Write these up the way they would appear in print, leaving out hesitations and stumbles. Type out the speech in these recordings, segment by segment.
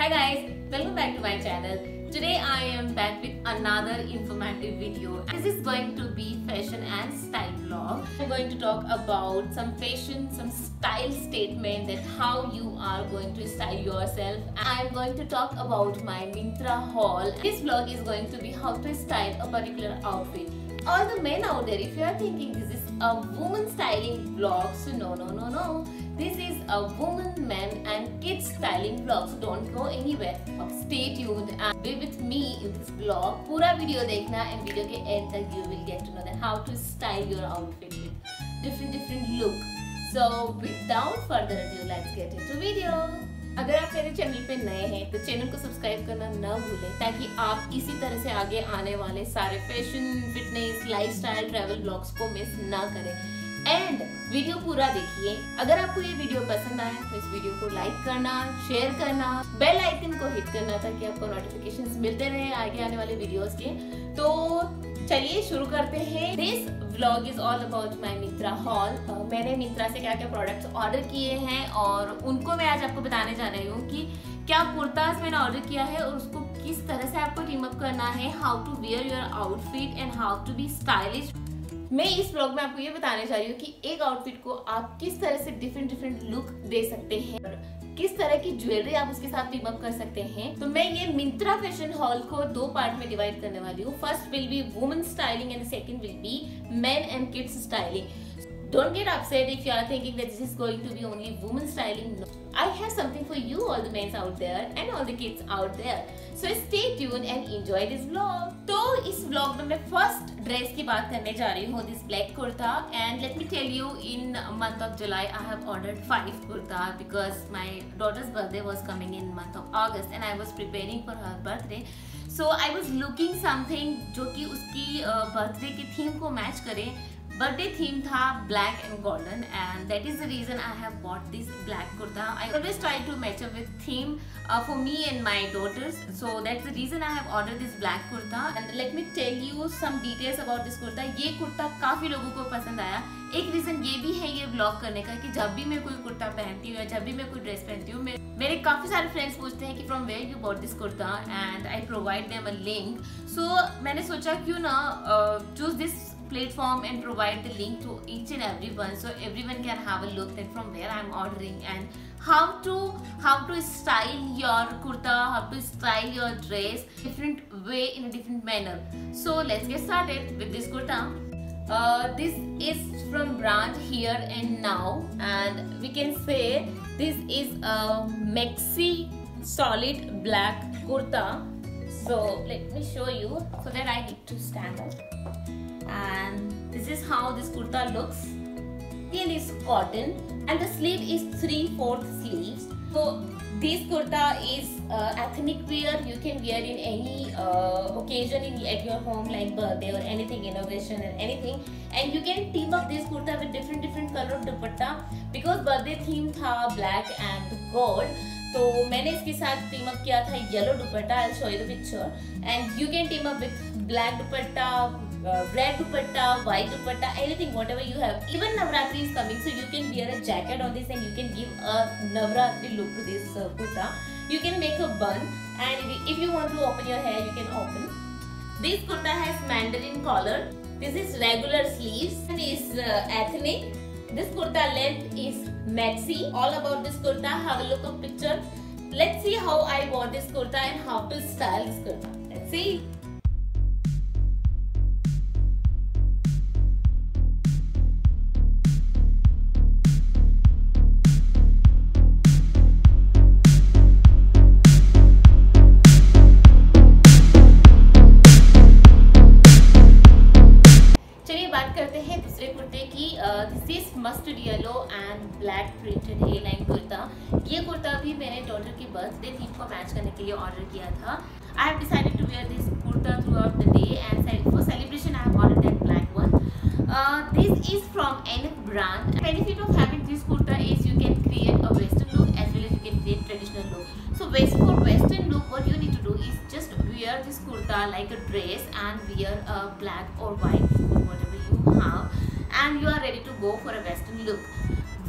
Hi guys, welcome back to my channel. Today I am back with another informative video. This is going to be fashion and style vlog. I'm going to talk about some fashion, some style statement, that how you are going to style yourself. I'm going to talk about my Myntra haul. This vlog is going to be how to style a particular outfit. All the men out there, if you are thinking this is a woman styling vlog, so no. This is a woman, men and kids styling vlog. So don't go anywhere. Stay tuned and be with me in this vlog. पूरा video देखना and video के end तक you will get to know that how to style your outfit with different look. So without further ado, let's get into video. अगर आप मेरे channel पे नए हैं तो चैनल को सब्सक्राइब करना न भूलें ताकि आप इसी तरह से आगे आने वाले सारे fashion, fitness, lifestyle, travel blogs को मिस ना करें। एंड वीडियो पूरा देखिए। अगर आपको ये वीडियो पसंद आया तो इस वीडियो को लाइक करना, शेयर करना, बेल आइकन को हिट करना ताकि आपको नोटिफिकेशंस मिलते रहे आगे आने वाले वीडियोस के। तो चलिए शुरू करते हैं। This vlog is all about my Myntra hall. मैंने मिंत्रा से क्या क्या प्रोडक्ट्स ऑर्डर किए हैं और उनको मैं आज आपको बताने जा रही हूँ कि क्या कुर्ताज मैंने ऑर्डर किया है और उसको किस तरह से आपको टीम अप करना है, how to wear your outfit and how to be stylish. मैं इस ब्लॉग में आपको ये बताने जा रही हूँ कि एक आउटफिट को आप किस तरह से डिफरेंट लुक दे सकते हैं, किस तरह की ज्वेलरी आप उसके साथ टीम अप कर सकते हैं। तो मैं ये मिंत्रा फैशन हॉल को दो पार्ट में डिवाइड करने वाली हूँ। First will be women styling and second will be main and kids styling. Don't get upset if you are thinking that this is going to be only women styling. No. I have something for you, all the men out there and all the kids out there. So stay tuned and enjoy this vlog. तो इस vlog में मैं first dress की बात करने जा रही हूँ, this black kurta. And let me tell you, in month of July I have ordered 5 kurta because my daughter's birthday was coming in month of August and I was preparing for her birthday. So I was looking something जो कि उसकी birthday की theme को match करे. Birthday theme था black and golden and that is the reason I have bought this black kurta. I always try to match up with theme for me and my daughters, so that's the reason I have order this black kurta. And let me tell you some details about this kurta. ये कुर्ता काफी लोगों को पसंद आया. एक reason ये भी है ये ब्लॉग करने का कि जब भी मैं कोई कुर्ता पहनती हूँ या जब भी मैं कोई ड्रेस पहनती हूँ, मेरे काफी सारे फ्रेंड्स पूछते हैं कि from where you bought this kurta and I provide them a link. So मैंने सोचा क्यों ना choose this platform and provide the link to each and everyone so everyone can have a look at from where I'm ordering and how to style your kurta, how to style your dress different way in a different manner. So let's get started with this kurta. This is from brand Here and Now and we can say this is a maxi solid black kurta. So let me show you, so that I need to stand up. And this is how this kurta looks. It is cotton and the sleeve is 3/4 sleeves. So this kurta is ethnic wear. You can wear in any occasion at your home like birthday or anything, innovation and anything. And you can team up this kurta with different color dupatta because birthday theme tha black and gold. तो मैंने इसके साथ team up किया था yellow dupatta. I'll show you the picture. And you can team up with black dupatta, red dupatta, white dupatta, anything whatever you have. Even Navratri is coming, so you can wear a jacket on this and you can give a Navratri look to this kurta. You can make a bun and if you want to open your hair, you can open. This kurta has mandarin collar. This is regular sleeves. This is ethnic. This kurta length is maxi. All about this kurta, have a look of picture. Let's see how I wore this kurta and how to style this kurta. Let's see. This is mustard yellow and black printed A line kurta. ये कुर्ता भी मैंने daughter की birthday theme को match करने के लिए order किया था. I have decided to wear this kurta throughout the day and for celebration I have ordered that black one. This is from enough brand. Benefit of having this kurta is you can create a western look as well as you can create traditional look. So for western look, what you need to do is just wear this kurta like a dress and wear a black or white, whatever you have, and you are ready to go for a western look.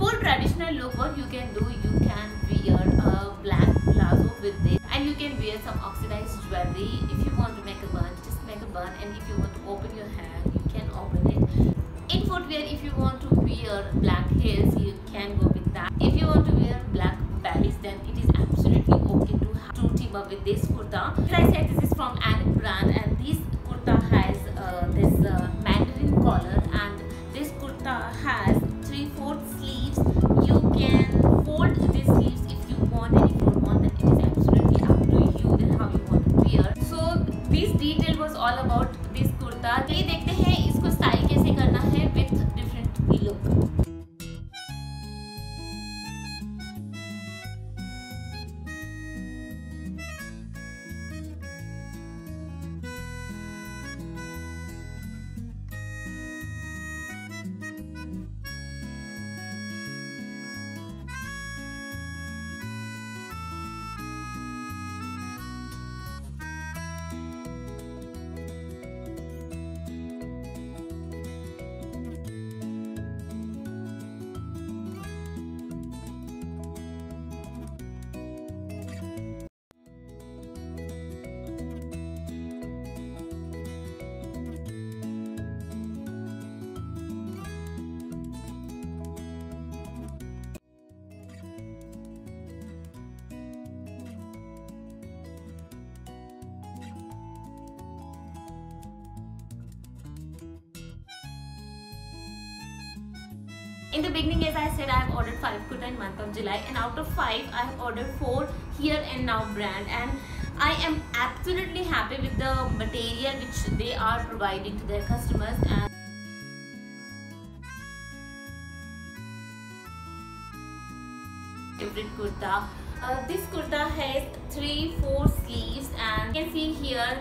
For traditional look, what you can do, you can wear a black palazzo with this and you can wear some oxidized jewelry. If you want to make a bun, just make a bun, and if you want to open your hair, you can open it. In footwear, if you want to wear black heels, you can go with that. If you want to wear black bellies, then it is absolutely okay to team up with this kurta. As I said, this is from an brand, and this kurta has this mandarin collar, and this kurta has 3/4 sleeves. You can fold these sleeves if you want, and if you don't want, then it is absolutely up to you that how you want to wear. So this detail was all about this kurta. चलिए देखते हैं इसको style कैसे करना है with different look. In the beginning, as I said, I have ordered 5 kurta in month of July, and out of 5, I have ordered 4 Here and Now brand, and I am absolutely happy with the material which they are providing to their customers. And favorite kurta. This kurta has 3/4 sleeves, and you can see here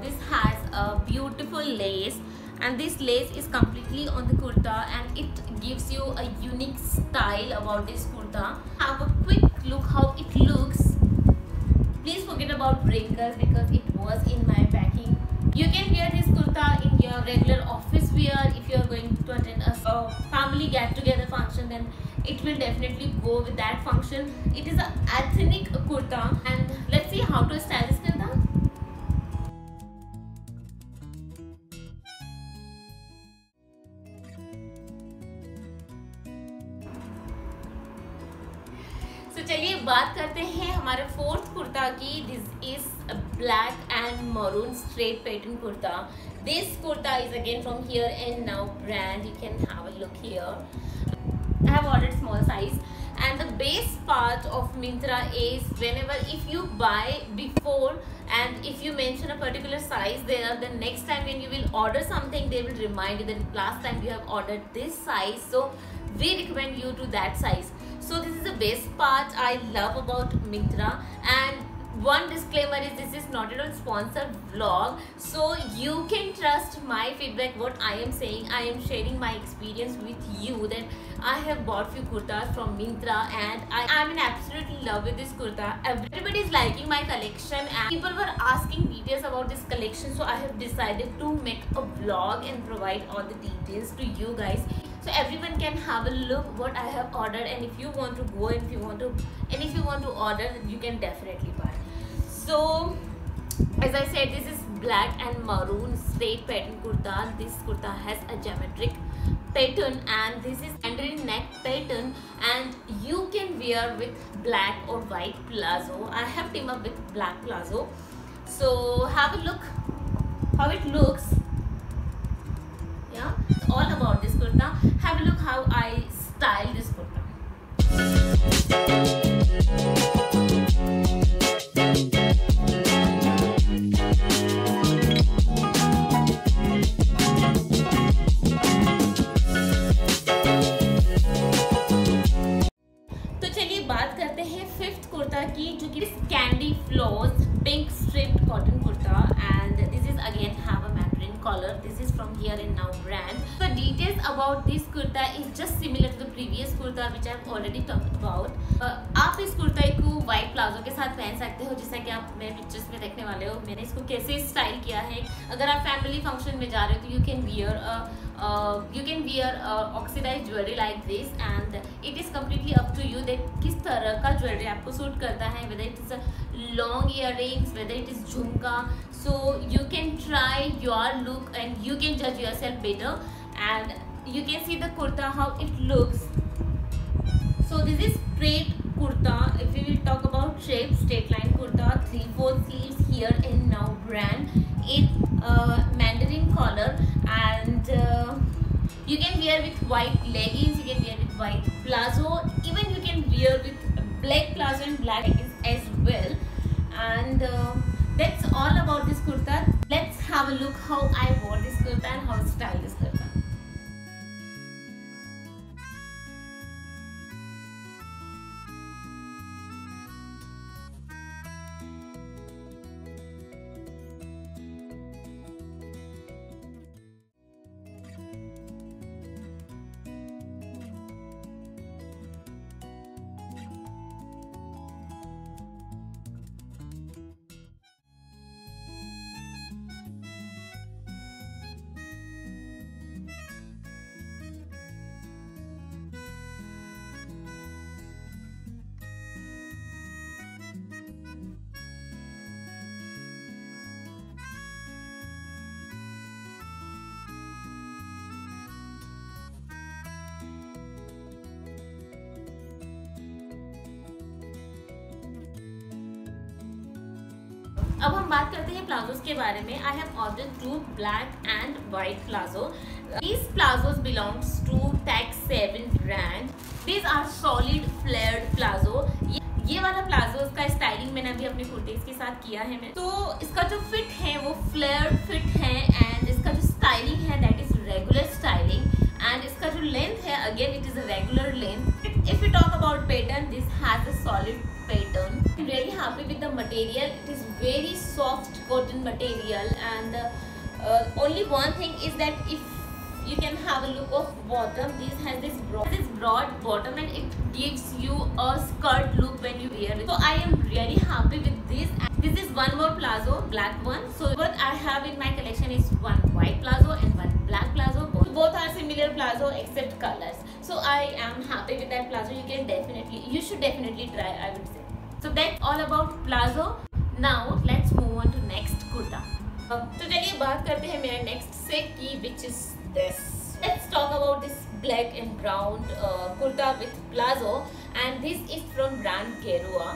this has a beautiful lace, and this lace is completely on the kurta, and it gives you a unique style about this kurta. Have a quick look how it looks. Please forget about wrinkles because it was in my packing. You can wear this kurta in your regular office wear. If you are going to attend a family get-together function, then it will definitely go with that function. It is an ethnic kurta, and let's see how to style this kurta. तो चलिए बात करते हैं हमारे 4th kurta की. This is black and maroon straight pattern kurta. This kurta is again from here and now brand. You can have a look here. I have ordered small size, and the best part of Myntra is whenever if you buy before and if you mention a particular size there, the next time when you will order something, they will remind you that last time you have ordered this size, so we recommend you to that size. So this is the best part I love about Myntra. And one disclaimer is this is not at all sponsored vlog, so you can trust my feedback. What I am saying, I am sharing my experience with you, that I have bought few kurtas from Myntra, and I am in absolutely love with this kurta. Everybody is liking my collection, and people were asking details about this collection, so I have decided to make a vlog and provide all the details to you guys, so everyone can have a look what I have ordered. And if you want to go, and if you want to order, you can definitely buy. So as I said, this is black and maroon straight pattern kurta. This kurta has a geometric pattern, and this is mandarin neck pattern, and you can wear with black or white palazzo. I have teamed up with black palazzo, so have a look how it looks. Yeah, it's all about this kurta. Have a look how I style this kurta. तो चलिए बात करते हैं 5th kurta की, जो कि candy floss pink striped cotton kurta, and this is again have a mandarin collar. This is from here and now brand. The details about this kurta is just similar to the previous kurta which I have already talked about. आप इस कुर्ता को white palazzo के साथ पहन सकते हो, जैसा कि आप मेरे पिक्चर्स में देखने वाले हो. मैंने इसको कैसे स्टाइल किया है. अगर आप फैमिली फंक्शन में जा रहे हो तो you can wear You can wear oxidized jewelry like this, and it is completely up to you that किस तरह का jewelry आपको suit करता है, whether it is a long earrings, whether it is झुमका. So you can try your look and you can judge yourself better. And you can see the kurta how it looks. So this is straight kurta. If we will talk about shape, straight line kurta, 3/4 sleeves here in Now brand in mandarin collar, and you can wear with white leggings, you can wear with white palazzo, even you can wear with black palazzo and black leggings as well. And that's all about this kurta. Let's have a look how I wore this kurta and how I style this kurta. अब हम बात करते हैं palazzos के बारे में. आई have ordered 2 black and white palazzo. These plazos belongs to Tag 7 brand. These are solid flared plazo. ये वाला प्लाजो का स्टाइलिंग मैंने अभी अपने कुर्तीज के साथ किया है. मैं तो इसका जो फिट है वो फ्लेयर्ड फिट है, एंड इसका जो स्टाइलिंग है that is regular styling, and इसका जो लेंथ है again it is a regular length. If you talk about pattern, this has a solid pattern. I'm really happy with the material. It is very soft cotton material, and only one thing is that if you can have a look of bottom, this has this broad bottom and it gives you a skirt look when you wear it. So I am really happy with this. This is one more plazo, black one. So what I have in my collection is one white plazo and one black plazo. Both are similar plazo except colors. So I am happy with that plazo. You should definitely try, I would say. So that's all about plazo. Now let's move on to next kurta. तो चलिए बात करते हैं मेरे next से की, which is this. Let's talk about this black and brown kurta with plazo, and this is from brand Gerua.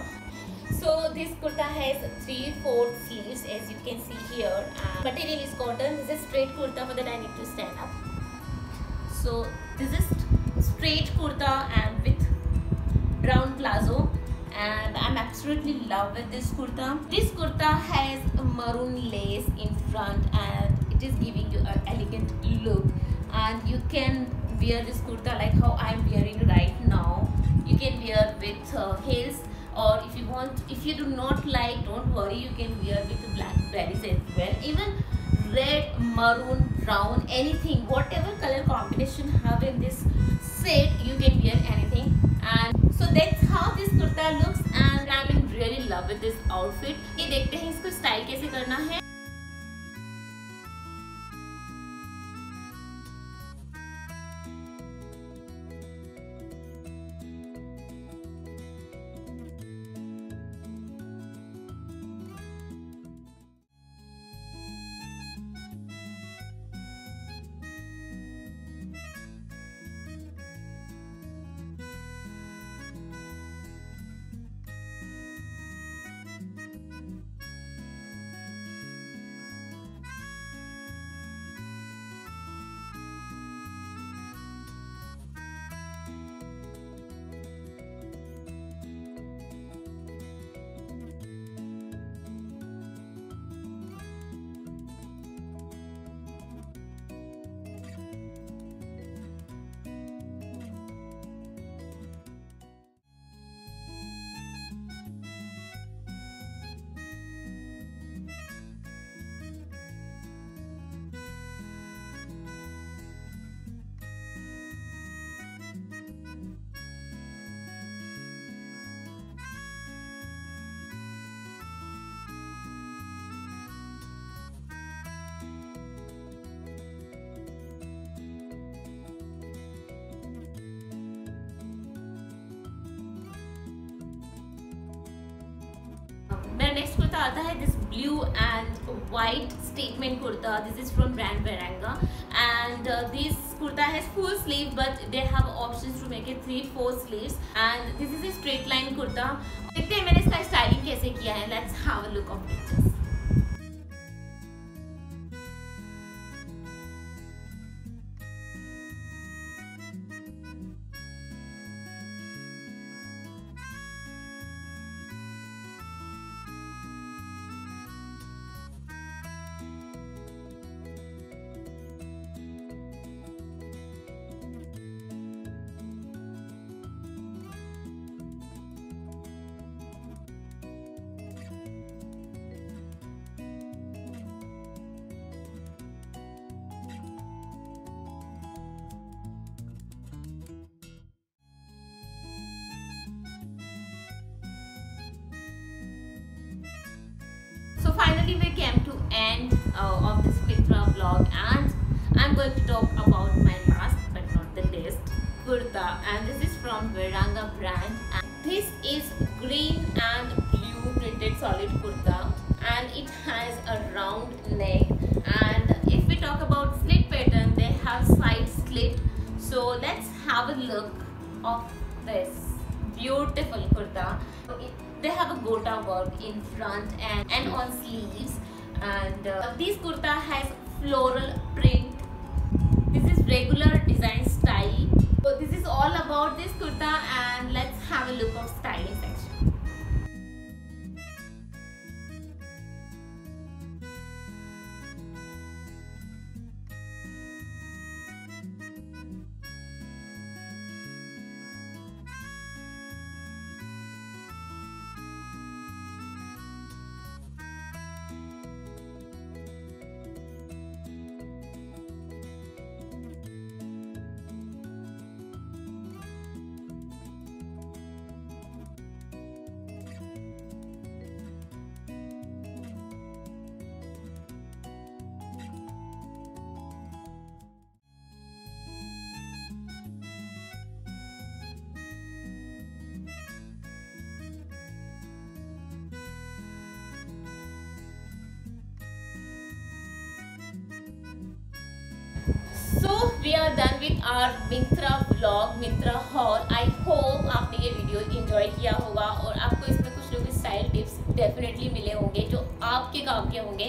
So this kurta has 3/4 sleeves as you can see here, and material is cotton. This is straight kurta, for that I need to stand up. So this is straight kurta and with brown plazo, and I'm absolutely love with this kurta. This kurta has a maroon lace in front and it is giving you an elegant look, and you can wear this kurta like how I'm wearing right now. You can wear with heels, or if you do not like, don't worry, you can wear with black berries as well. Even red, maroon, brown, anything, whatever color combination have in this set, you can wear anything. And so that's how this kurta looks, and I'm in really love with this outfit. ये देखते हैं इसको style कैसे करना है. कुर्ता आता है this blue and white statement kurta. This is from brand Varanga, and this kurta has full sleeve, but they have options to make it 3-4 sleeves, and this is a straight line kurta. देखते हैं मैंने इसका styling कैसे किया है. Let's have a look of pictures. So finally we came to end of this Mitra vlog, and I'm going to talk about my last but not the least kurta, and this is from Varanga brand, and this is green and blue printed solid kurta, and it has a round neck, and if we talk about slit pattern, they have side slit. So let's have a look of this beautiful kurta. They have a gota work in front and on sleeves, and this kurta has floral print. This is regular design style. So this is all about this kurta, and let's have a look of styling section. So we are done with our Mitra vlog, Mitra haul. I hope आपने ये video enjoy किया होगा और आपको इसमें कुछ लोग style tips definitely मिले होंगे जो आपके काम के होंगे.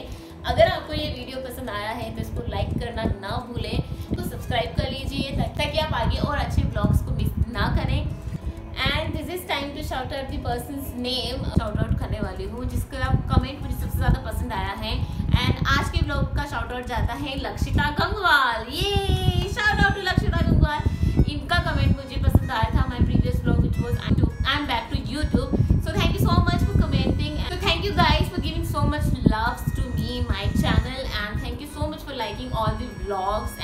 अगर आपको ये वीडियो पसंद आया है तो इसको लाइक करना ना भूलें, तो सब्सक्राइब कर लीजिए ताकि आप आगे और अच्छे ब्लॉग्स को मिस ना करें. And this is time to shout out the person's name. Shout out करने वाली हूँ जिसका कमेंट मुझे सबसे ज़्यादा पसंद आया है, एंड आज के ब्लॉग का शाउट आउट जाता है लक्षिता गंगवाल. ये shout out to Lakshita Gangwal. इनका कमेंट मुझे पसंद आया था my previous blog which was I am back to YouTube. So thank you so much for commenting, and thank you guys for giving so much love to me, my channel, and thank you so much for liking all the vlogs